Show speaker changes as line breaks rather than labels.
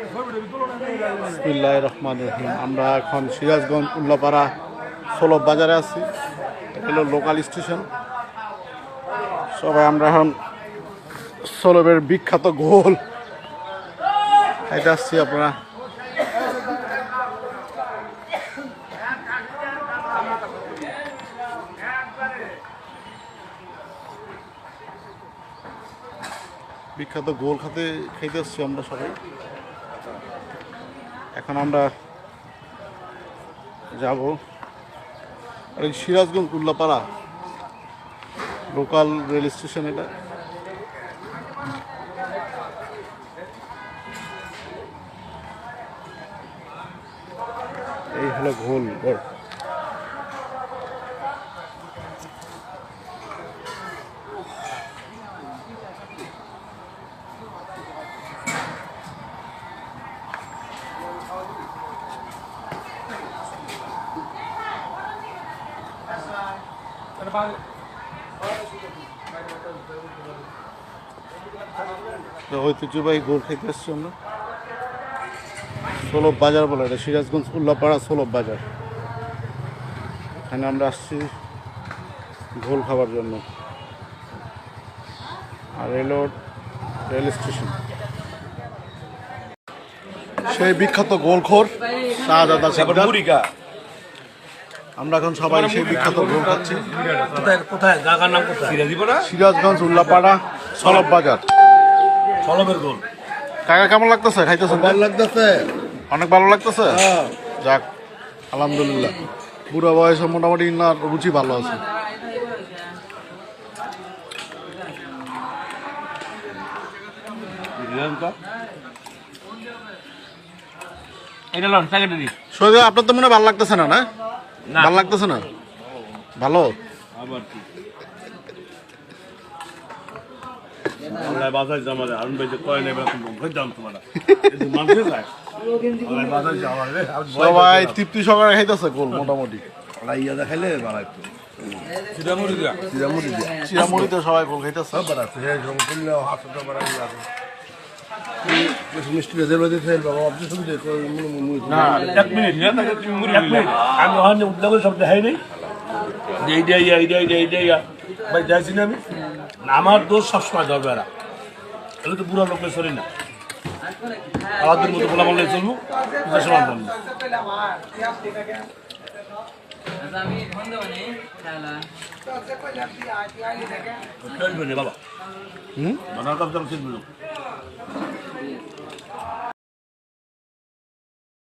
বিসমিল্লাহির রহমানির রহিম। আমরা এখন সিরাজগঞ্জ উল্লাপাড়া সলব বাজারে আছি। এটা হলো লোকাল স্টেশন। সবাই আমরা এখন সলবের বিখ্যাত ঘোল খাইতে আসছি। আপনারা বিখ্যাত গোল খাইতে আসছি আমরা সবাই। এখন আমরা যাব এই Sirajganj Ullapara local rail station. এটা এই হলো ঘোল। ঐতিহ্যবাহী গোল খাইতে আসছি আমরা। সলব বাজার বলে এটা, সিরাজগঞ্জ উল্লাপাড়া সলব বাজার। এখানে আমরা আসছি ঘোল খাবার জন্য। আর রেল স্টেশন সেই বিখ্যাত গোলখোর শাহজাদা শিকদার। আমরা এখন সবাই সেই বিখ্যাত গোল খাচ্ছি। সিরাজগঞ্জ উল্লাপাড়া সলব বাজার সলবের গোল। কাকা কেমন লাগতেছে? খাইতেছেন?
ভালো লাগতেছে,
অনেক ভালো লাগতেছে। যাক আলহামদুলিল্লাহ, বুড়া বয়সে মোটামুটি ইনার রুচি ভালো আছে। আপনার তো মনে হয় ভালো লাগতেছে না? না ভালো লাগতেছে না? ভালো সবাই তৃপ্তি সহকারে খাইতেছে গোল মোটামুটি।
খাইলে
চিরামুড়িতে সবাই গোল খাইতেছে।
মিষ্টি ভেজে ভেজে খেয়ে বাবা আমি উদ্যোগের সব দেখাই নেই ভাই যাইছি না আমি। আমার দোষ সবসময় ধরবে এরা, এগুলো তো বুড়ো লোকের শরীর না, আমাদের মতো বলা বললে চলবো। বাবা